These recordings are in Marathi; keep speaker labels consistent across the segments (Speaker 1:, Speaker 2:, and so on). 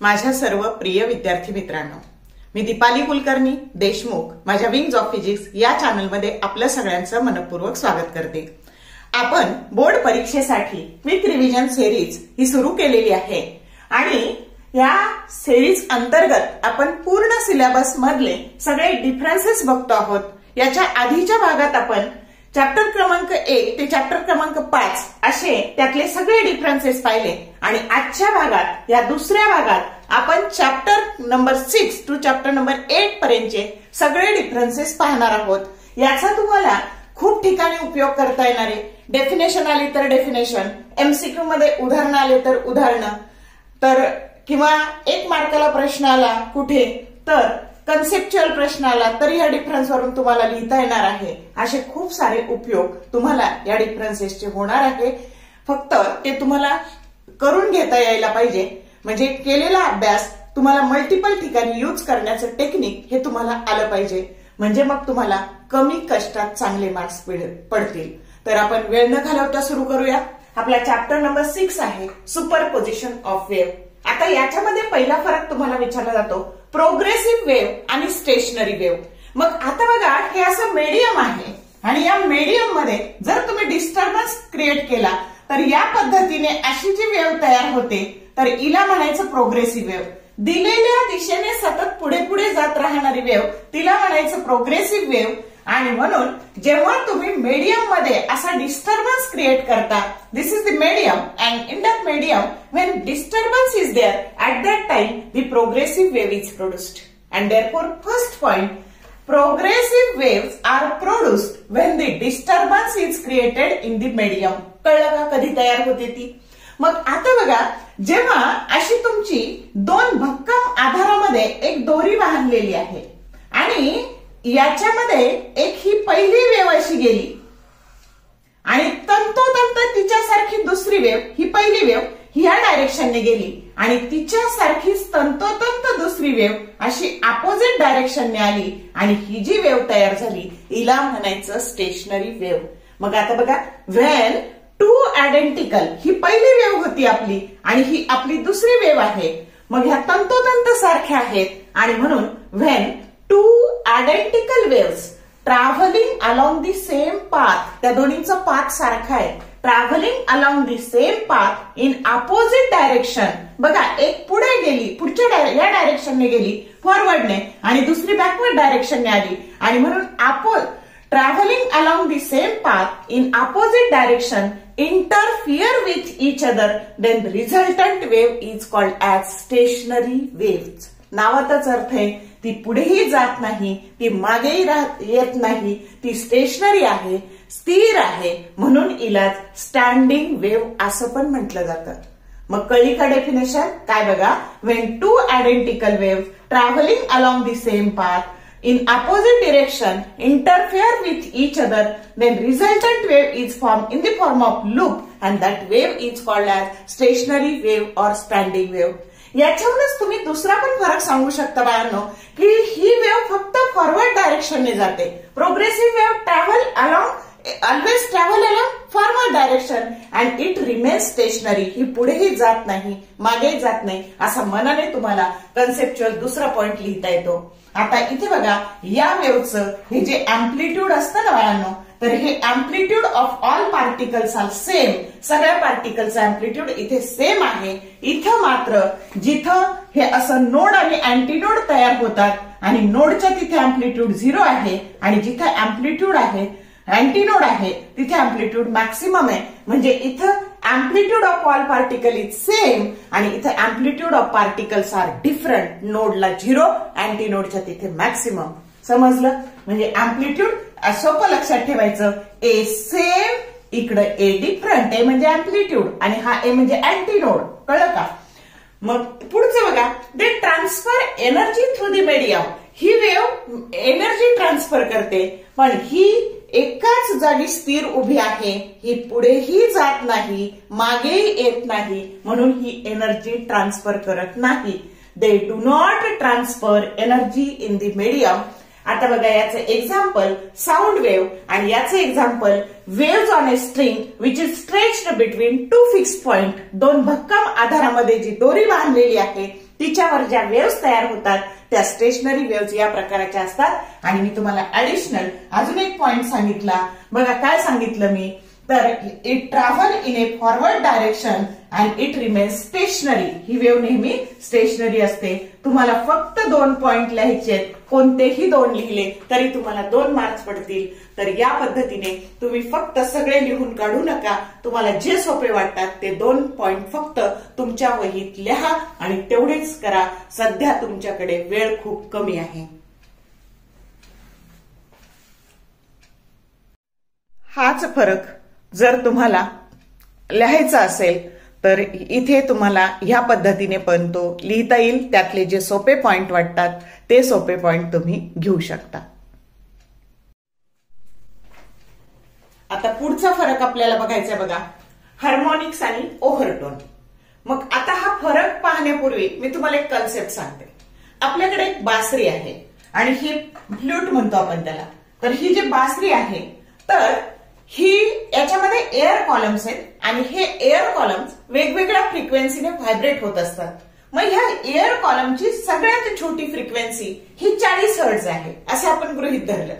Speaker 1: माझ्या सर्व प्रिय विद्यार्थी मित्रांनो, मी दीपाली कुलकर्णी देशमुख माझ्या विंग्स ऑफ फिजिक्स या चॅनलमध्ये आपल्या सगळ्यांचं मनपूर्वक स्वागत करते। आपण बोर्ड परीक्षेसाठी क्विक रिव्हिजन सिरीज ही सुरू केलेली आहे आणि या सिरीज अंतर्गत आपण पूर्ण सिलेबस मधले सगळे डिफरन्सेस बघतो आहोत। याच्या आधीच्या भागात आपण चॅप्टर क्रमांक 1 ते चॅप्टर क्रमांक 5 असे त्यातले सगळे डिफरन्सेस पाहिले आणि आजच्या भागात या दुसऱ्या भागात आपण chapter number 6 to chapter number 8 पर्यंतचे सगळे डिफरन्सेस पाहणार आहोत। याचा तुम्हाला खूप ठिकाणी उपयोग करता येणार आहे। डेफिनेशन आली तर डेफिनेशन, एमसीक्यू मध्ये उदाहरण आले तर उदाहरणं, तर किंवा 1 मार्काला प्रश्न आला कुठे तर कन्सेप्च्युअल प्रश्न आला तर या डिफरन्स वरून तुम्हाला लिहिता येणार आहे। असे खूप सारे उपयोग तुम्हाला या डिफरन्सेसचे होणार आहे। फक्त ते तुम्हाला करून घेता यायला पाहिजे, म्हणजे केलेला अभ्यास तुम्हाला मल्टिपल ठिकाणी यूज करण्याचं टेक्निक हे तुम्हाला आलं पाहिजे, म्हणजे मग तुम्हाला कमी कष्टात चांगले मार्क्स पडतील। तर आपण वेळ न घालवता सुरू करूया। आपला चॅप्टर नंबर 6 आहे सुपरपोजिशन ऑफ वेव्ह। आता याच्यामध्ये पहिला फरक तुम्हाला विचारला जातो प्रोग्रेसिव्ह वेव्ह आणि स्टेशनरी वेव्ह। मग आता बघा, हे असं मीडियम आहे आणि या मीडियम मध्ये जर तुम्ही डिस्टर्बन्स क्रिएट केला तर या पद्धतीने अशी जी वेव्ह तयार होते तर हिला म्हणायचं प्रोग्रेसिव्ह वेव्ह। दिलेल्या दिशेने सतत पुढे पुढे जात राहणारी वेव्ह तिला म्हणायचं प्रोग्रेसिव्ह वेव्ह। आणि म्हणून जेव्हा तुम्ही मीडियम मध्ये असा डिस्टर्बन्स क्रिएट करता, this is the medium and in that medium when disturbance is there at that time the progressive wave is produced, and therefore first point, progressive waves are produced when the disturbance is created in the medium। कळलं का कधी तयार होते ती? मग आता बघा, जेव्हा अशी तुमची 2 भक्कम आधारामध्ये एक दोरी बांधलेली आहे आणि याच्यामध्ये एक ही पहिली वेव्ह अशी गेली आणि तंतोतंत तिच्यासारखी दुसरी वेव्ह, ही पहिली वेव्ह ह्या डायरेक्शनने गेली आणि तिच्यासारखीच तंतोतंत दुसरी वेव्ह अशी अपोजिट डायरेक्शनने आली आणि ही जी वेव्ह तयार झाली हिला म्हणायचं स्टेशनरी वेव्ह। मग आता बघा, व्हेन 2 आयडेंटिकल, ही पहिली वेव्ह होती आपली आणि ही आपली दुसरी वेव्ह आहे, मग ह्या तंतोतंत सारख्या आहेत आणि म्हणून when 2 identical waves travelling along the same path, त्या दोन्हीचा पाथ सारखा आहे, travelling along the same path in opposite direction. बघा, एक पुढे गेली, पुढच्या या डायरेक्शनने गेली फॉरवर्डने आणि दुसरी बॅकवर्ड डायरेक्शनने आली आणि म्हणून travelling along the same path in opposite direction interfere with each other, then the resultant wave is called as stationary waves। नावाचाच अर्थ आहे, ती पुढेही जात नाही, ती मागेही येत नाही, ती स्टेशनरी आहे, स्थिर आहे, म्हणून हिला स्टँडिंग वेव्ह असं पण म्हटलं जातं। मग कळली का डेफिनेशन? काय बघा, when 2 identical waves traveling along the same path in opposite direction interfere with each other, then resultant wave is formed in the form of loop and that wave is called as stationary wave or standing wave। याच्यावरूनच तुम्ही दुसरा पण फरक सांगू शकता बाळांनो, की ही वेव्ह फक्त फॉरवर्ड डायरेक्शनने जाते, progressive wave always travel along forward direction and it remains stationary। ही पुढेही जात नाही, मागेही जात नाही, असा मनाने तुम्हाला कन्सेप्च्युअल दुसरा पॉइंट लिहिता येतो। आता इथे बघा, या वेव्हचं हे जे अँप्लिट्यूड असतं ना बाळांनो, तर हे amplitude of all particles are same. सगळ्या पार्टिकलचं अँप्लिट्यूड इथे सेम आहे। इथं मात्र जिथं हे असं नोड आणि अँटीनोड तयार होतात आणि नोडच्या तिथे अँप्लिट्यूड 0 आहे आणि जिथे अँप्लिट्यूड आहे अँटीनोड आहे तिथे अँप्लिट्यूड मॅक्सिमम आहे, म्हणजे इथं amplitude of all particle is same आणि इथं amplitude of particles are different. नोडला 0, अँटीनोडच्या तिथे मॅक्सिमम। समजलं? म्हणजे अँप्लिट्यूड सोपं लक्षात ठेवायचं, ए सेम, इकडे ए डिफरंट, ए म्हणजे अँप्लिट्यूड आणि हा ए म्हणजे अँटीनोड। कळलं का? मग पुढचं बघा, they transfer energy through the medium. ही वेव्ह एनर्जी ट्रान्सफर करते, पण ही एकाच जागी स्थिर उभी आहे, ही पुढेही जात नाही, मागेही येत नाही, म्हणून ही एनर्जी ट्रान्सफर करत नाही। They do not transfer energy in the medium. आता बघा, याचं एक्झाम्पल साऊंड वेव्ह आणि याचं example waves on a string which is stretched between 2 fixed point. 2 भक्कम आधारामध्ये जी दोरी बांधलेली आहे तिच्यावर ज्या वेव्स तयार होतात त्या स्टेशनरी वेव्स या प्रकाराच्या असतात. आणि मी तुम्हाला ऍडिशनल अजून एक पॉइंट सांगितला. बघा काय सांगितलं मी, तर it travel in a forward direction and it remains stationary. ही वेव्ह नेहमी स्टेशनरी असते. तुम्हाला फक्त 2 पॉइंट लिहायचे, कोणतेही 2 लिहिले तरी तुम्हाला 2 मार्क्स पडतील. तर या पद्धतीने तुम्ही फक्त सगळे लिहून काढू नका. तुम्हाला जे सोपे वाटतात ते 2 पॉइंट फक्त तुमच्या वहीत लिहा आणि तेवढेच करा. सध्या तुमच्याकडे वेळ खूप कमी आहे. हाच फरक जर तुम्हाला लिहायचा असेल तर इथे तुम्हाला ह्या पद्धतीने पण तो लिहिता येईल. त्यातले जे सोपे पॉइंट वाटतात ते सोपे पॉइंट तुम्ही घेऊ शकता. आता पुढचा फरक आपल्याला बघायचा बघा, हार्मोनिक्स आणि ओव्हरटोन. मग आता हा फरक पाहण्यापूर्वी मी तुम्हाला एक कन्सेप्ट सांगते. आपल्याकडे एक बासरी आहे आणि ही फ्लूट म्हणतो आपण त्याला. तर ही जी बासरी आहे तर ही याच्यामध्ये एअर कॉलम्स आहेत आणि हे एअर कॉलम्स वेगवेगळ्या फ्रिक्वेन्सीने व्हायब्रेट होत असतात. मग ह्या एअर कॉलमची सगळ्यात छोटी फ्रिक्वेन्सी ही 40 हर्ट्झ आहे असं आपण गृहीत धरलं.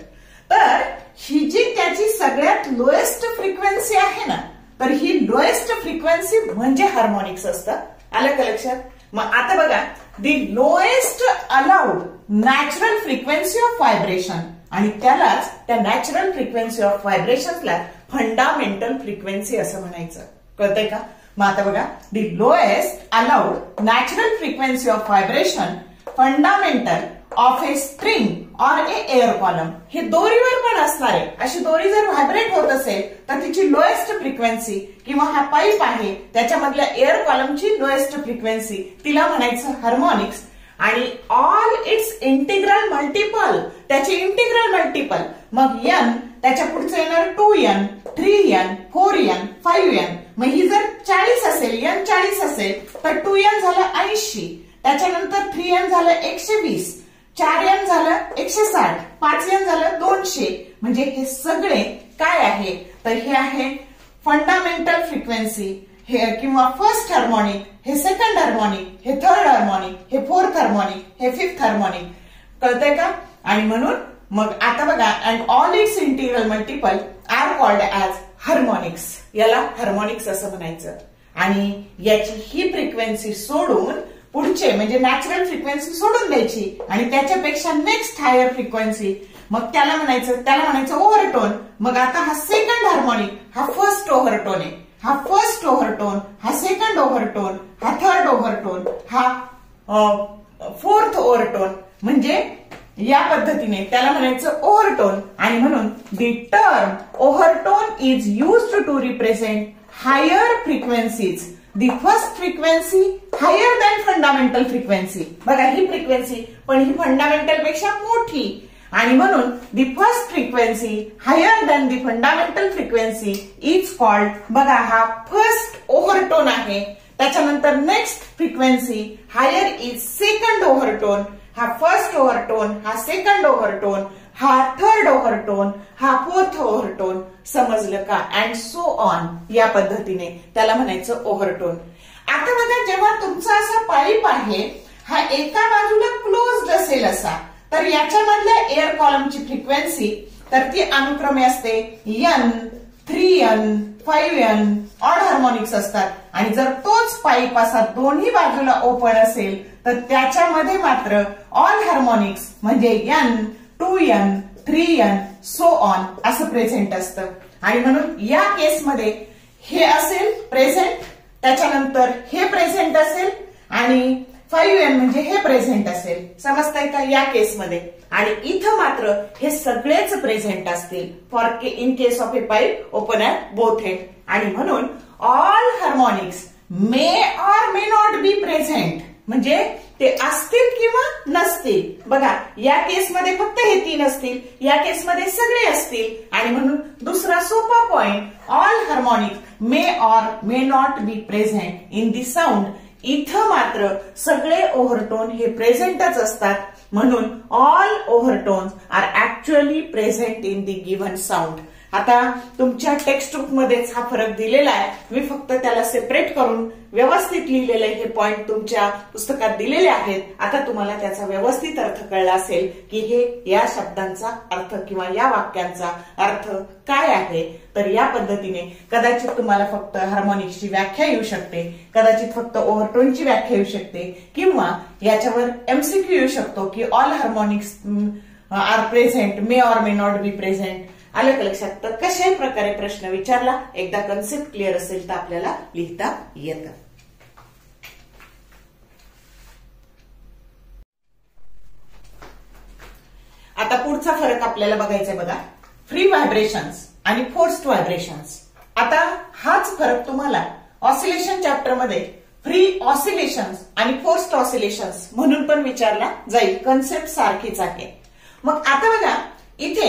Speaker 1: तर ही जी त्याची सगळ्यात लोएस्ट फ्रिक्वेन्सी आहे ना, तर ही लोएस्ट फ्रिक्वेन्सी म्हणजे हार्मोनिक्स असतं. आलं का लक्षात? मग आता बघा, the lowest allowed natural frequency of vibration, आणि त्यालाच त्या नॅचरल फ्रिक्वेन्सी ऑफ व्हायब्रेशनला फंडामेंटल फ्रिक्वेन्सी असं म्हणायचं. कळतंय का? मग आता बघा, the lowest allowed natural frequency of vibration fundamental of a string or a air column. हे दोरीवर पण असणार आहे. अशी दोरी जर व्हायब्रेट होत असेल तर तिची लोएस्ट फ्रिक्वेन्सी किंवा हा पाईप आहे त्याच्यामधल्या एअर कॉलमची लोएस्ट फ्रिक्वेन्सी तिला म्हणायचं हार्मोनिक्स. आणि ऑल इट्स इंटिग्रल मल्टिपल, त्याचे इंटिग्रल मल्टिपल, मग n त्याच्या पुढचं येणार 2n, 3n, 4n, 5n. मग ही जर 40 असेल, n 40 असेल तर 2n झालं 80, त्याच्यानंतर 3n झालं 120, 4n झालं 160, 5n झालं 200. म्हणजे हे सगळे काय आहे तर हे आहे फंडामेंटल फ्रिक्वेन्सी, हे किंवा फर्स्ट हार्मोनिक, हे सेकंड हार्मोनिक, हे थर्ड हार्मोनिक, हे फोर्थ हार्मोनिक, हे फिफ्थ हार्मोनिक. कळतंय का? आणि म्हणून मग आता बघा, and all its integral multiple are called as harmonics. याला हार्मोनिक्स असं म्हणायचं. आणि याची ही फ्रिक्वेन्सी सोडून पुढचे म्हणजे नॅचरल फ्रिक्वेन्सी सोडून द्यायची आणि त्याच्यापेक्षा नेक्स्ट हायर फ्रिक्वेन्सी, मग त्याला म्हणायचं ओव्हरटोन. मग आता हा सेकंड हार्मोनिक, हा फर्स्ट ओव्हरटोन आहे, हा फर्स्ट ओव्हरटोन, हा सेकंड ओव्हरटोन, हा थर्ड ओव्हरटोन, हा फोर्थ ओव्हरटोन. म्हणजे या पद्धतीने त्याला म्हणायचं ओव्हरटोन. आणि म्हणून the term overtone is used to represent higher frequencies. The first frequency higher than fundamental frequency. बघा ही फ्रिक्वेन्सी पण ही फंडामेंटल पेक्षा मोठी, आणि म्हणून the first frequency higher than the fundamental frequency is called. बघा हा फर्स्ट ओव्हरटोन आहे. त्याच्यानंतर next frequency higher is second overtone. हा फर्स्ट ओव्हरटोन, हा सेकंड ओव्हरटोन, हा थर्ड ओव्हरटोन, हा फोर्थ ओव्हरटोन. समजलं का? And so on. या पद्धतीने त्याला म्हणायचं ओव्हरटोन. आता बघा, जेव्हा तुमचा असा पाईप आहे, हा एका बाजूला क्लोज्ड असेल असा, तर याच्यामधल्या एअर कॉलमची फ्रिक्वेन्सी तर ती अनुक्रमे असते n, 3n, 5n. Odd harmonics असतात. आणि जर तोच पाईप असा दोन्ही बाजूला ओपन असेल तर त्याच्यामध्ये मात्र ऑल हार्मोनिक्स म्हणजे n, 2n, 3n, so on असं प्रेझेंट असतं. आणि म्हणून या केसमध्ये हे असेल प्रेझेंट, त्याच्यानंतर हे प्रेझेंट असेल आणि 5n म्हणजे हे प्रेझेंट असेल. समजताय का? या केसमध्ये. आणि इथं मात्र हे सगळेच प्रेझेंट असतील for in case of A pipe open at both end. आणि म्हणून all harmonics may or may not be present, म्हणजे ते असतील किंवा नसतील. बघा या केसमध्ये फक्त हे 3 असतील, या केसमध्ये सगळे असतील. आणि म्हणून दुसरा सोपा point, all harmonics may or may not be present in the sound. इथं मात्र सगळे ओव्हरटोन हे प्रेझेंटच असतात. म्हणून all overtones are actually present in the given sound. आता तुमच्या टेक्स्टबुक मध्येच हा फरक दिलेला आहे, मी फक्त त्याला सेपरेट करून व्यवस्थित लिहिलेले हे पॉइंट तुमच्या पुस्तकात दिलेले आहेत. आता तुम्हाला त्याचा व्यवस्थित अर्थ कळला असेल की हे या शब्दांचा अर्थ किंवा या वाक्यांचा अर्थ काय आहे. तर या पद्धतीने कदाचित तुम्हाला फक्त हार्मोनिक्सची व्याख्या येऊ शकते, कदाचित फक्त ओव्हरटोनची व्याख्या येऊ शकते, किंवा याच्यावर एमसीक्यू येऊ शकतो की all harmonics are present, may or may not be present. आलं का लक्षात? तर कशाही प्रकारे प्रश्न विचारला, एकदा कन्सेप्ट क्लिअर असेल तर आपल्याला लिहिता येतं. आता पुढचा फरक आपल्याला बघायचा आहे बघा, फ्री व्हायब्रेशन्स आणि फोर्स्ड व्हायब्रेशन्स. आता हाच फरक तुम्हाला ऑसिलेशन चॅप्टर मध्ये फ्री ऑसिलेशन्स आणि फोर्स्ड ऑसिलेशन्स म्हणून पण विचारला जाईल. कन्सेप्ट सारखीच आहे. मग आता बघा इथे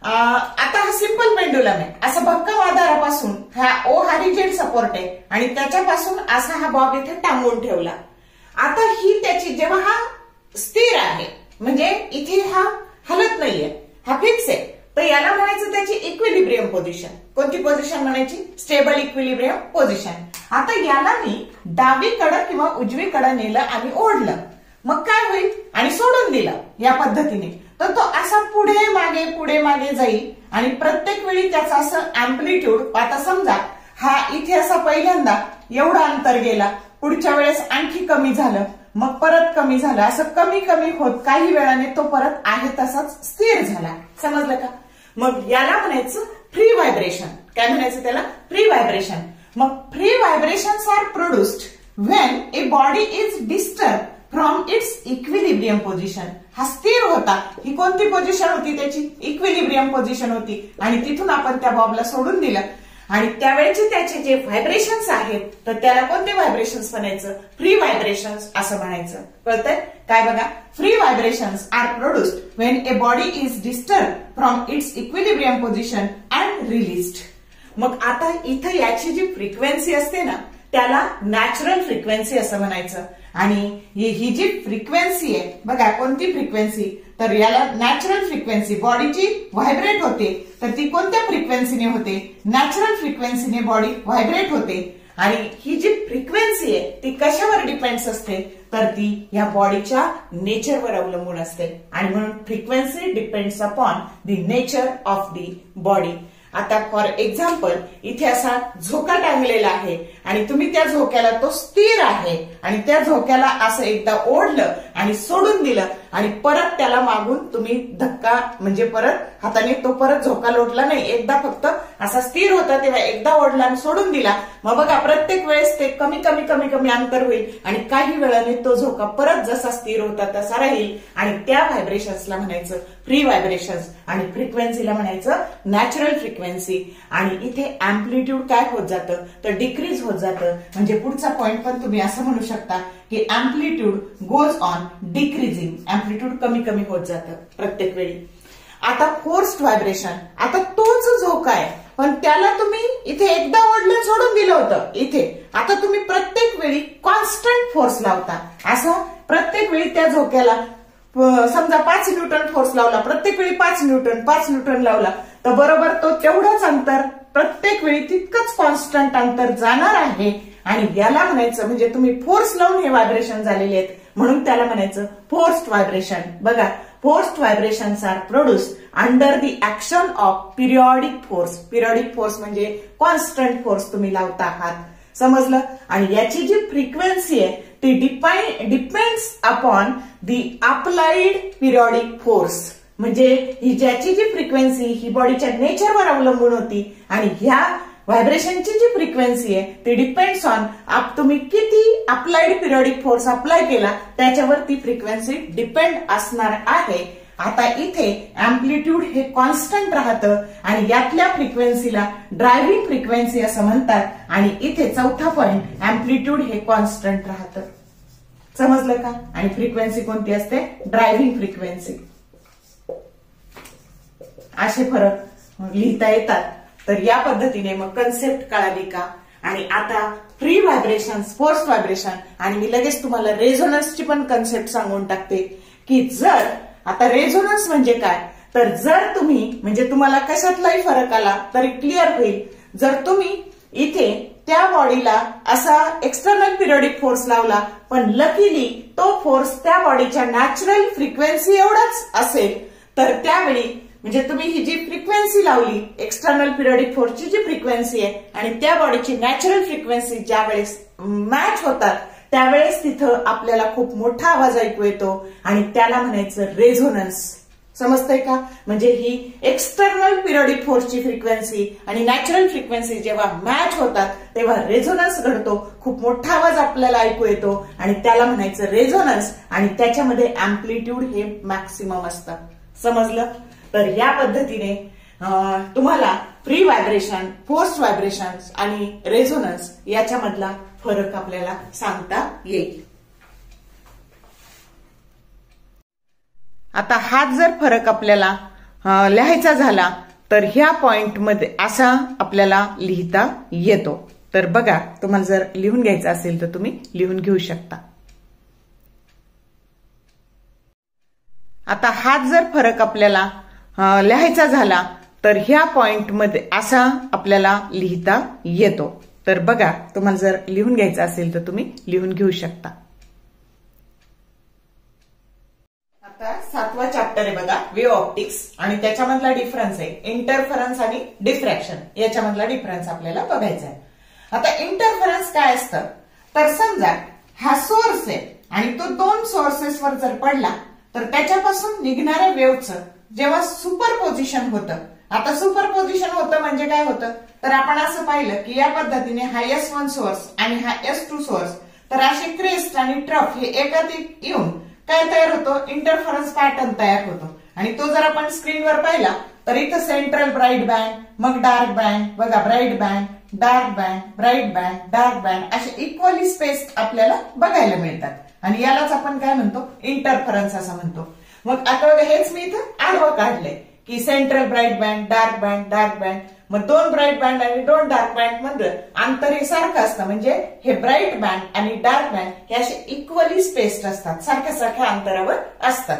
Speaker 1: आता हा सिंपल पेंडुलम आहे. असा भक्कम आधारापासून हा ओ हॉरिझॉन्टल सपोर्ट आहे आणि त्याच्यापासून असा हा बॉब इथे टांगून ठेवला. आता ही त्याची जेव्हा हा स्थिर आहे म्हणजे इथे हा हलत नाहीये, हा फिक्स आहे, तर याला म्हणायचं त्याची इक्विलिब्रियम पोझिशन. कोणती पोझिशन म्हणायची? Stable equilibrium position. आता याला मी डावीकडं किंवा उजवीकडं नेलं आणि ओढलं, मग काय होईल? आणि सोडून दिलं या पद्धतीने, तर तो असा पुढे मागे जाईल आणि प्रत्येक वेळी त्याचा असं अँप्लिट्यूड. आता समजा हा इथे असा पहिल्यांदा एवढं अंतर गेला, पुढच्या वेळेस आणखी कमी झालं, मग परत कमी झालं, असं कमी कमी होत काही वेळाने तो परत आहे तसाच स्थिर झाला. समजलं का? मग याला म्हणायचं फ्री व्हायब्रेशन. काय म्हणायचं त्याला? Free vibration. मग free vibrations are produced when a body is disturb from its equilibrium position. हा स्थिर होता. ही कोणती पोझिशन होती त्याची? इक्विलिब्रियम पोझिशन होती. आणि तिथून आपण त्या बॉबला सोडून दिलं आणि त्यावेळेचे त्याचे जे व्हायब्रेशन्स आहेत तर त्याला कोणते व्हायब्रेशन्स म्हणायचं? फ्री व्हायब्रेशन्स असं म्हणायचं. कळतंय काय? बघा, free vibrations are produced when a body is disturb from its equilibrium position and released. मग आता इथं याची जी फ्रिक्वेन्सी असते ना त्याला नॅचरल फ्रिक्वेन्सी असं म्हणायचं. आणि ही जी फ्रिक्वेन्सी आहे बघा, कोणती फ्रिक्वेन्सी? तर याला नॅचरल फ्रिक्वेन्सी. बॉडीची व्हायब्रेट होते तर ती कोणत्या फ्रिक्वेन्सीने होते? नॅचरल फ्रिक्वेन्सीने बॉडी व्हायब्रेट होते. आणि ही जी फ्रिक्वेन्सी आहे ती कशावर डिपेंड्स असते? तर ती या बॉडीच्या नेचरवर अवलंबून असते. आणि म्हणून frequency depends upon the nature of the body. आता फॉर एक्झाम्पल इथे असा झोका टांगलेला आहे आणि तुम्ही त्या झोक्याला, तो स्थिर आहे आणि त्या झोक्याला असं एकदा ओढलं आणि सोडून दिलं आणि परत त्याला मागून तुम्ही धक्का म्हणजे परत हाताने तो परत झोका लोटला नाही, एकदा फक्त असा स्थिर होता तेव्हा एकदा ओढला आणि सोडून दिला. मग बघा प्रत्येक वेळेस ते कमी कमी कमी कमी अंतर होईल आणि काही वेळाने तो झोका परत जसा स्थिर होता तसा राहील. आणि त्या व्हायब्रेशन्सला म्हणायचं फ्री व्हायब्रेशन्स आणि फ्रिक्वेन्सीला म्हणायचं नॅचरल फ्रिक्वेन्सी. आणि इथे अँप्लिट्यूड काय होत जातं? तर डिक्रीज होत जातं. म्हणजे पुढचा पॉइंट पण तुम्ही असं म्हणू शकता की amplitude goes on decreasing. Amplitude कमी कमी होत जातं प्रत्येक वेळी. आता फोर्स्ड व्हायब्रेशन. आता तोच झोका आहे पण त्याला तुम्ही इथे एकदा ओढलं सोडून दिलं होतं इथे. आता तुम्ही प्रत्येक वेळी कॉन्स्टंट फोर्स लावता. असं प्रत्येक वेळी त्या झोक्याला समजा 5 न्यूटन फोर्स लावला, प्रत्येक वेळी 5 न्यूटन लावला तर बरोबर तो तेवढंच अंतर प्रत्येक वेळी तितकंच कॉन्स्टंट अंतर जाणार आहे. आणि याला म्हणायचं म्हणजे तुम्ही फोर्स लावून हे व्हायब्रेशन झालेले आहेत म्हणून त्याला म्हणायचं फोर्स्ड व्हायब्रेशन. बघा, forced vibrations are produced under the action of periodic force. Periodic force म्हणजे कॉन्स्टंट फोर्स तुम्ही लावता आहात. समजलं? आणि याची जी फ्रिक्वेन्सी आहे ती depends upon the applied periodic force. म्हणजे ही ज्याची जी फ्रिक्वेन्सी ही बॉडीच्या नेचरवर अवलंबून होती आणि ह्या व्हायब्रेशनची जी फ्रिक्वेन्सी आहे ती डिपेंड्स ऑन तुम्ही किती अप्लाइड पिरियॉडिक फोर्स अप्लाय केला त्याच्यावर ती फ्रिक्वेन्सी डिपेंड असणार आहे. आता इथे अँप्लिट्यूड हे कॉन्स्टंट राहतं आणि यातल्या फ्रिक्वेन्सीला ड्रायव्हिंग फ्रिक्वेन्सी असं म्हणतात. आणि इथे चौथा पॉइंट अँप्लिट्यूड हे कॉन्स्टंट राहतं. समजलं का? आणि फ्रिक्वेन्सी कोणती असते? Driving frequency. असे फरक लिहिता येतात. तर या पद्धतीने मग कन्सेप्ट कळाली का? आणि आता फ्री व्हायब्रेशन, फोर्स्ड व्हायब्रेशन आणि मी लगेच तुम्हाला रेझोनन्सची पण कन्सेप्ट सांगून टाकते की जर आता रेझोनन्स म्हणजे काय? तर जर तुम्ही म्हणजे तुम्हाला कशातलाही फरक आला तरी क्लिअर होईल. जर तुम्ही इथे त्या बॉडीला असा एक्सटर्नल पिरियडिक फोर्स लावला पण लकीली तो फोर्स त्या बॉडीच्या नॅचरल फ्रिक्वेन्सी एवढाच असेल तर त्यावेळी म्हणजे तुम्ही ही जी फ्रिक्वेन्सी लावली एक्सटर्नल पिरियडिक फोर्सची जी फ्रिक्वेन्सी आहे आणि त्या बॉडीची नॅचरल फ्रिक्वेन्सी ज्या वेळेस मॅच होतात त्यावेळेस तिथं आपल्याला खूप मोठा आवाज ऐकू येतो आणि त्याला म्हणायचं रेझोनन्स. समजतंय का? म्हणजे ही एक्सटर्नल पिरियडिक फोर्सची फ्रिक्वेन्सी आणि नॅचरल फ्रिक्वेन्सी जेव्हा मॅच होतात तेव्हा रेझोनन्स घडतो, खूप मोठा आवाज आपल्याला ऐकू येतो आणि त्याला म्हणायचं रेझोनन्स आणि त्याच्यामध्ये अँप्लिट्यूड हे मॅक्सिमम असतं. समजलं? तर या पद्धतीने तुम्हाला फ्री व्हायब्रेशन, फोर्स्ड व्हायब्रेशन आणि रेझोनन्स याच्यामधला फरक आपल्याला सांगता येईल. आता हाच जर फरक आपल्याला लिहायचा झाला तर ह्या पॉइंटमध्ये असा आपल्याला लिहिता येतो. तर बघा, तुम्हाला जर लिहून घ्यायचं असेल तर तुम्ही लिहून घेऊ शकता. आता हाच जर फरक आपल्याला लिहायचा झाला तर ह्या पॉइंटमध्ये असा आपल्याला लिहिता येतो. तर बघा, तुम्हाला जर लिहून घ्यायचं असेल तर तुम्ही लिहून घेऊ शकता. आता 7वा चॅप्टर आहे बघा, वेव्ह ऑप्टिक्स आणि त्याच्यामधला डिफरन्स आहे इंटरफरन्स आणि डिफ्रॅक्शन. याच्यामधला डिफरन्स आपल्याला बघायचा आहे. आता इंटरफरन्स काय असतं तर समजा हा सोर्स आहे आणि तो 2 सोर्सेसवर जर पडला तर त्याच्यापासून निघणाऱ्या वेव्हचं जेव्हा सुपरपोजिशन होतं. आता सुपरपोजिशन होतं म्हणजे काय होतं तर आपण असं पाहिलं की या पद्धतीने हा S1 सोर्स आणि हा S2 सोर्स तर असे क्रेस्ट आणि ट्रफ हे एकात येऊन काय तयार होतो, इंटरफरन्स पॅटर्न तयार होतो. आणि तो जर आपण स्क्रीनवर पाहिला तर इथं सेंट्रल ब्राईट बँड, मग डार्क बँड, बघा bright band, dark band, bright band, dark band असे इक्वली स्पेस्ड आपल्याला बघायला मिळतात आणि यालाच आपण काय म्हणतो इंटरफरन्स असं म्हणतो. मग आता हेच मी इथं आडवं काढलंय की central bright band, dark band, dark band. मग 2 ब्राईट बँड आणि 2 डार्क बँड मध्ये अंतर हे सारखं असतं म्हणजे हे ब्राईट बँड आणि डार्क बँड हे असे इक्वली स्पेस्ड असतात, सारख्या सारख्या अंतरावर असतात.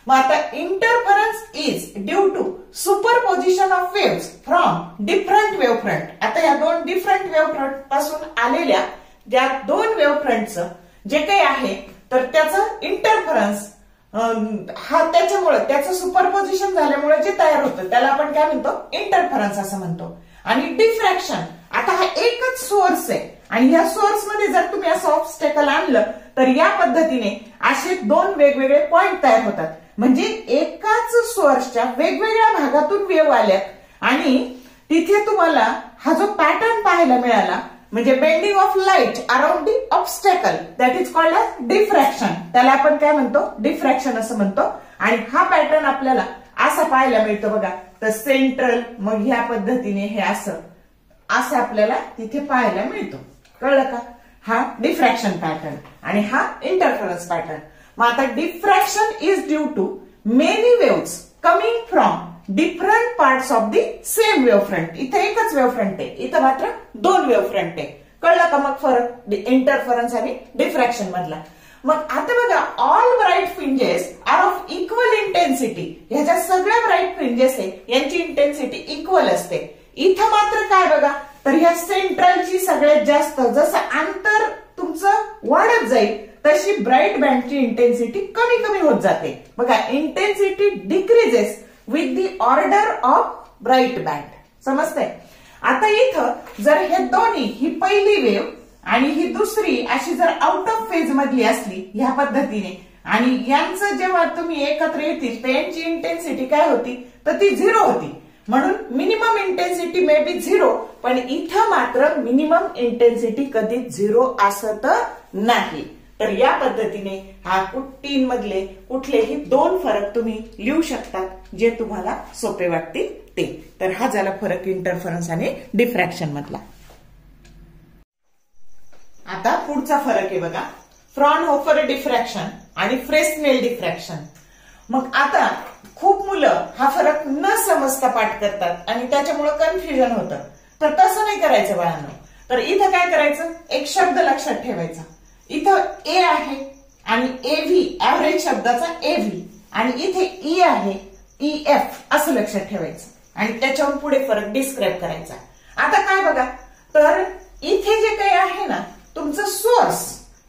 Speaker 1: मग आता interference is due to superposition of waves from different wave front. आता या 2 डिफरंट वेव्ह फ्रंट पासून आलेल्या ज्या 2 वेव्ह फ्रंटचं जे काही आहे तर त्याचं इंटरफरन्स हा त्याच्यामुळे त्याचं सुपरपोजिशन झाल्यामुळे जे तयार होतं त्याला आपण काय म्हणतो इंटरफरन्स असं म्हणतो. आणि डिफ्रॅक्शन, आता हा एकच सोर्स आहे आणि या सोर्स मध्ये जर तुम्ही असं ऑब्स्टॅकल आणलं तर या पद्धतीने असे 2 वेगवेगळे पॉइंट तयार होतात. म्हणजे एकाच सोर्सच्या वेगवेगळ्या भागातून वेव्ह आल्यात आणि तिथे तुम्हाला हा जो पॅटर्न पाहायला मिळाला म्हणजे bending of light around the obstacle that is called as diffraction. त्याला आपण काय म्हणतो डिफ्रॅक्शन असं म्हणतो. आणि हा पॅटर्न आपल्याला असा पाहायला मिळतो बघा. तर सेंट्रल मग ह्या पद्धतीने हे असं आपल्याला तिथे पाहायला मिळतो. कळलं का? हा डिफ्रॅक्शन पॅटर्न आणि हा इंटरफरन्स पॅटर्न. मग आता diffraction is due to many waves coming from different parts of the same wave front. इथे एकच वेव्ह फ्रंट आहे, इथं मात्र 2 वेव्ह फ्रंट आहे. कळलं का मग फरक इंटरफरन्स आणि डिफ्रॅक्शन मधला? मग आता बघा, all bright fringes are of equal intensity. ह्याच्या सगळ्या ब्राईट फ्रिंजेस आहे यांची इंटेन्सिटी इक्वल असते. इथं मात्र काय बघा तर ह्या सेंट्रलची सगळ्यात जास्त, जसं अंतर तुमचं वाढत जाईल तशी ब्राईट बँडची इंटेन्सिटी कमी कमी होत जाते. बघा, intensity decreases with the order of bright band. समजतंय? आता इथं जर हे दोन्ही, ही पहिली वेव्ह आणि ही दुसरी अशी जर आउट ऑफ फेज मधली असली ह्या पद्धतीने आणि यांचं जेव्हा तुम्ही एकत्र येतील तर यांची इंटेन्सिटी काय होती तर ती 0 होती. म्हणून मिनिमम इंटेन्सिटी मे बी 0, पण इथं मात्र मिनिमम इंटेन्सिटी कधीच 0 असत नाही. तर या पद्धतीने हा तीन मधले कुठलेही 2 फरक तुम्ही लिहू शकतात जे तुम्हाला सोपे वाटतील ते. तर हा झाला फरक इंटरफरन्स आणि डिफ्रॅक्शन मधला. आता पुढचा फरक आहे बघा, फ्रॉनहोफर डिफ्रॅक्शन आणि फ्रेस्नेल डिफ्रॅक्शन. मग आता खूप मुलं हा फरक न समजता पाठ करतात आणि त्याच्यामुळे कन्फ्युजन होतं. तर तसं नाही करायचं बाळांनो. तर इथं काय करायचं, एक शब्द लक्षात ठेवायचा. इथं ए आहे आणि एव्ही, ऍव्हरेज शब्दाचा एव्ही, आणि इथे ई आहे EF असं लक्षात ठेवायचं आणि त्याच्यावर पुढे फरक डिस्क्राईब करायचा. आता काय बघा, तर इथे जे काही आहे ना तुमचं सोर्स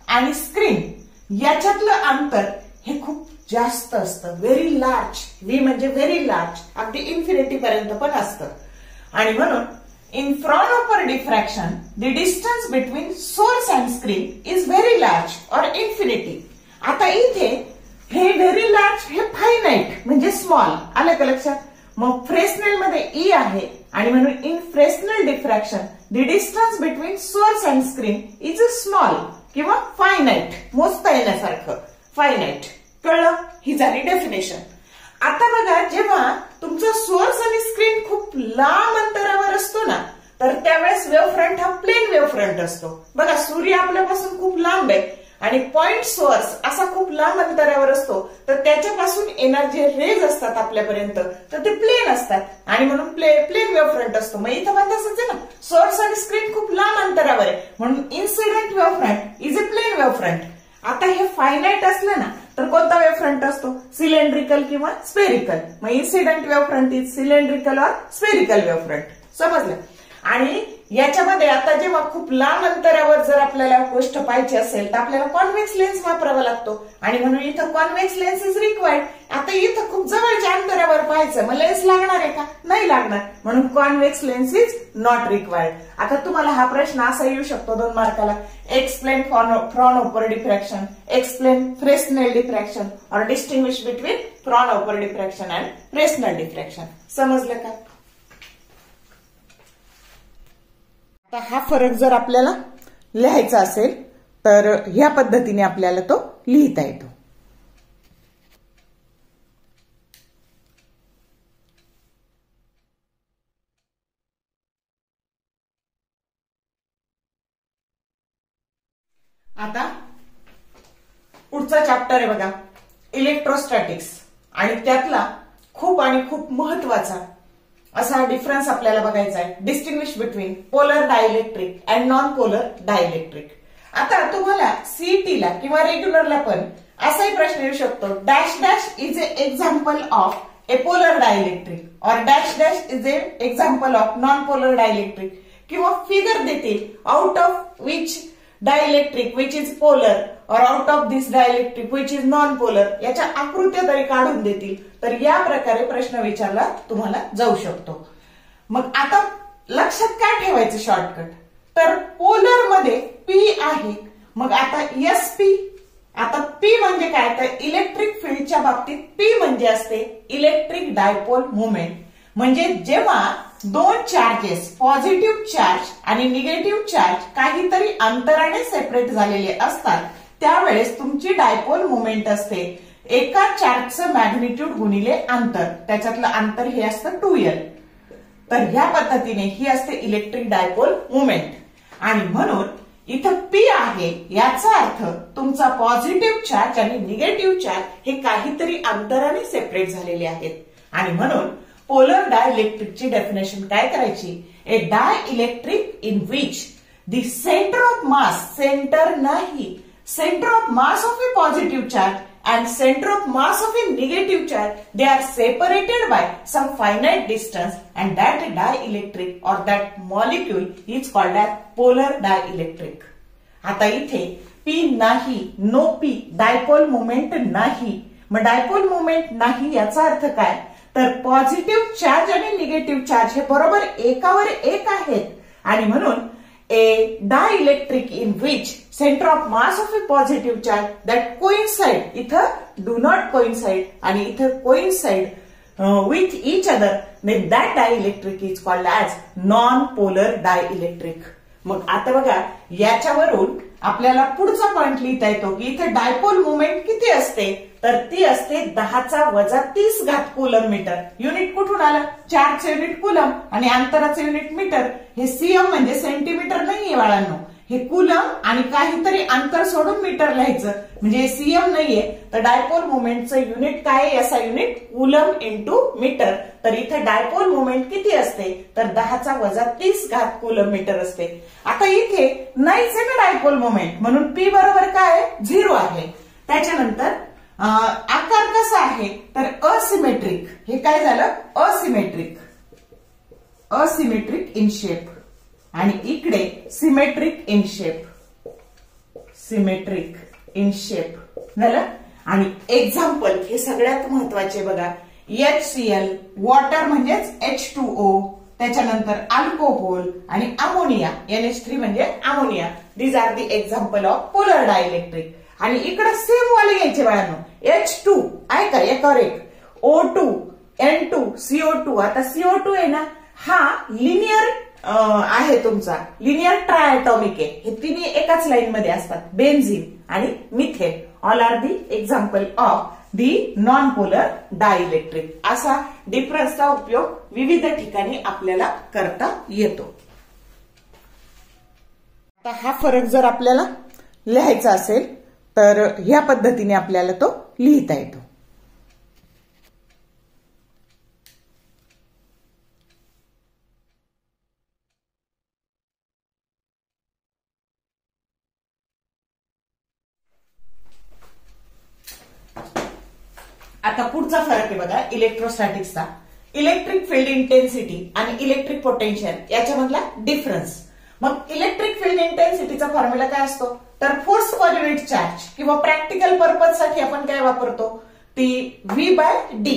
Speaker 1: आणि स्क्रीन याच्यातलं अंतर हे खूप जास्त असतं, व्हेरी लार्ज. व्ही म्हणजे व्हेरी लार्ज, अगदी इन्फिनिटी पर्यंत पण असतं. आणि म्हणून in Fraunhofer diffraction the distance between source and screen is very large or infinity. आता इथे हे व्हेरी लार्ज हे फायनाईट म्हणजे स्मॉल, आलं का लक्षात. मग फ्रेस्नेल मध्ये ई आहे आणि म्हणून in Fresnel diffraction the distance between source and screen is small किंवा फायनाईट, मोजता येण्यासारखं, फायनाईट. कळलं, ही झाली डेफिनेशन. आता बघा, जेव्हा तुमचा सोर्स आणि स्क्रीन खूप लांब अंतरावर असतो ना तर त्यावेळेस वेव्ह फ्रंट हा प्लेन वेव्ह फ्रंट असतो. बघा, सूर्य आपल्यापासून खूप लांब आहे आणि पॉइंट सोर्स असा खूप लांब अंतरावर असतो तर त्याच्यापासून येणार जे रेज असतात आपल्यापर्यंत तर ते प्लेन असतात आणि म्हणून प्लेन वेव्ह फ्रंट असतो. मग इथं पण तसंच आहे ना, सोर्स आणि स्क्रीन खूप लांब अंतरावर आहे म्हणून incident wave front is a plane wave front. आता हे फायनाईट असलं ना तर कोणता वेव्ह फ्रंट असतो, सिलेंड्रिकल किंवा स्पेरिकल. मग incident wave front is cylindrical or spherical wave front. समजलं. आणि याच्यामध्ये आता जेव्हा खूप लांब अंतरावर जर आपल्याला गोष्ट पाहिजे असेल तर आपल्याला कॉन्व्हेक्स लेन्स वापरावा लागतो आणि म्हणून इथं कॉन्व्हेक्स लेन्स इज रिक्वायर्ड. आता इथं खूप जवळच्या अंतरावर पाहायचं, मग लेन्स लागणार आहे का, नाही लागणार, म्हणून convex lens is not required. आता तुम्हाला हा प्रश्न असा येऊ शकतो 2 मार्काला, explain Fraunhofer diffraction, explain Fresnel diffraction और distinguish between Fraunhofer diffraction and Fresnel diffraction. समजलं का. आता हा फरक जर आपल्याला लिहायचा असेल तर ह्या पद्धतीने आपल्याला तो लिहिता येतो. आता पुढचा चॅप्टर आहे बघा, इलेक्ट्रोस्टॅटिक्स. आणि त्यातला खूप आणि खूप महत्वाचा असा डिफरन्स आपल्याला बघायचा आहे, distinguish between polar dielectric and non polar dielectric. आता तुम्हाला सीईटीला किंवा रेग्युलरला पण असाही प्रश्न येऊ शकतो, dash dash is a example of a polar dielectric और dash dash is a example of non polar dielectric, किंवा फिगर देतील out of which dielectric which is polar और out of this dielectric which is non polar, याच्या आकृत्या तरी काढून देतील. तर या प्रकारे प्रश्न विचारला तुम्हाला जाऊ शकतो. मग आता लक्षात काय ठेवायचं शॉर्टकट, तर पोलर मध्ये पी आहे. मग आता एसपी, आता पी म्हणजे काय, तर इलेक्ट्रिक फील्डच्या बाबतीत पी म्हणजे असते इलेक्ट्रिक डायपोल मोमेंट. म्हणजे जेव्हा 2 चार्जेस, पॉझिटिव्ह चार्ज आणि निगेटिव्ह चार्ज काहीतरी अंतराने सेपरेट झालेले असतात त्यावेळेस तुमची डायपोल मोमेंट असते एका चार्जचं मॅग्निट्यूड गुणिले अंतर, त्याच्यातलं अंतर हे असतं 2L. तर ह्या पद्धतीने ही असते इलेक्ट्रिक डायपोल मोमेंट. आणि म्हणून इथं पी आहे याचा अर्थ तुमचा पॉझिटिव्ह चार्ज आणि निगेटिव्ह चार्ज हे काहीतरी अंतराने सेपरेट झालेले आहेत. आणि म्हणून पोलर डायइलेक्ट्रिकची डेफिनेशन काय करायची, a dielectric in which the centre of mass, centre नाही, center of mass of a positive charge and center of mass of a negative charge, they are separated by some finite distance, and that dielectric or that molecule is called as polar dielectric. आता इथे P नाही, नो P, डायपोल मोमेंट नाही. मग डायपोल मोमेंट नाही याचा अर्थ काय, तर पॉझिटिव्ह चार्ज आणि निगेटिव्ह चार्ज हे बरोबर एकावर एक आहेत आणि म्हणून a dielectric in which center of mass of a positive charge that coincide, इथं do not coincide आणि इथं coincide with each other, then that dielectric is called as non-polar dielectric. मग आता बघा याच्यावरून आपल्याला पुढचा पॉइंट लिहिता येतो की इथे डायपोल मोमेंट किती असते, तर ती असते 10⁻30 कूलम मीटर. युनिट कुठून आलं, चार्जचं युनिट कूलम आणि अंतराचं युनिट मीटर. हे सीएम म्हणजे सेंटीमीटर नाहीये बाळांनो, हे कूलम आणि काहीतरी अंतर सोडून मीटर लिहायचं, म्हणजे सीएम नाहीये. तर डायपोल मोमेंटचं युनिट काय आहे, याचा युनिट कूलम इंटू मीटर. तर इथे डायपोल मोमेंट किती असते, तर 10⁻30 कूलम मीटर असते. आता इथे नाहीच आहे ना डायपोल मोमेंट, म्हणून पी बरोबर काय आहे, 0 आहे. त्याच्यानंतर आकार कसा आहे तर असिमेट्रिक. हे काय झालं असिमेट्रिक. Asymmetric in shape. आणि इकडे symmetric in shape. Symmetric in shape झालं. आणि एक्झाम्पल हे सगळ्यात महत्वाचे बघा. HCl वॉटर म्हणजेच H2O, त्याच्यानंतर अल्कोहोल आणि अमोनिया NH3 म्हणजे ammonia. These are the example of polar dielectric. आणि इकडे सेम वाले घ्यायचे बाळांनो. H2 आहे का एकावर एक. O2 N2 CO2. आता CO2 आहे ना हा लिनियर आहे तुमचा. लिनियर ट्रायटॉमिक आहे. हे तिन्ही एकाच लाईन मध्ये असतात. बेन्झीन आणि methane all are the example of the non polar dielectric. असा डिफरन्सचा उपयोग विविध ठिकाणी आपल्याला करता येतो. आता हा फरक जर आपल्याला लिहायचा असेल तर ह्या पद्धतीने आपल्याला तो लिहिता येतो. आता पुढचा फरक आहे बघा इलेक्ट्रोस्टॅटिक्सचा. इलेक्ट्रिक फील्ड इंटेन्सिटी आणि इलेक्ट्रिक पोटेन्शियल याच्यामधला डिफरन्स. मग इलेक्ट्रिक फील्ड इंटेन्सिटीचा फॉर्म्युला काय असतो तर फोर्स पर युनिट चार्ज. किंवा प्रॅक्टिकल पर्पज साठी आपण काय वापरतो ती V/d.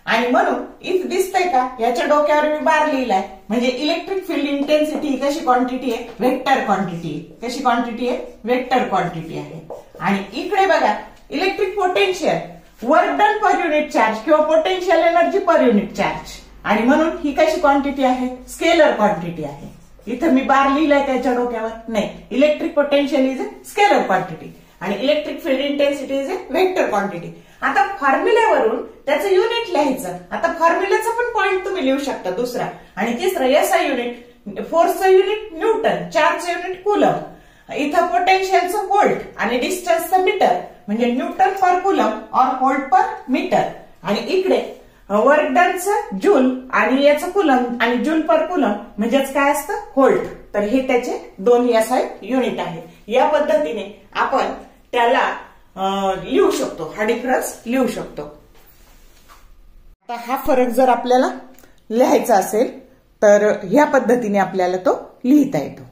Speaker 1: आणि म्हणून इफ दिसतंय का याच्या डोक्यावर मी बार लिहिलाय म्हणजे इलेक्ट्रिक फील्ड इंटेन्सिटी ही कशी क्वांटिटी आहे वेक्टर क्वांटिटी. कशी क्वांटिटी आहे वेक्टर क्वांटिटी आहे. आणि इकडे बघा electric potential work done per unit charge किंवा potential energy per unit charge. आणि म्हणून ही कशी क्वांटिटी आहे स्केलर क्वांटिटी आहे. इथं मी बार लिहिलाय त्याच्या डोक्यावर नाही. Electric potential is a scalar quantity आणि electric field intensity is a vector quantity. आता फॉर्म्युल्यावरून त्याचं युनिट लिहायचं. आता फॉर्म्युल्याचा पण पॉइंट तुम्ही लिहू शकता दुसरा. आणि तिसरा SI युनिट. फोर्सचं युनिट न्यूटन. चार्जचं युनिट कुलम. इथं पोटेन्शियलचं व्होल्ट आणि डिस्टन्सचं मीटर म्हणजे न्यूटन पर कुलम और व्होल्ट पर मीटर. आणि इकडे वर्क डनचं जूल आणि याचं कुलम आणि जूल पर कुलम म्हणजेच काय असतं व्होल्ट. तर हे त्याचे दोन SI युनिट आहेत. या पद्धतीने आपण त्याला लिहू शकतो. हा डिफरन्स लिहू शकतो. आता हा फरक जर आपल्याला लिहायचा असेल तर ह्या पद्धतीने आपल्याला तो लिहिता येतो.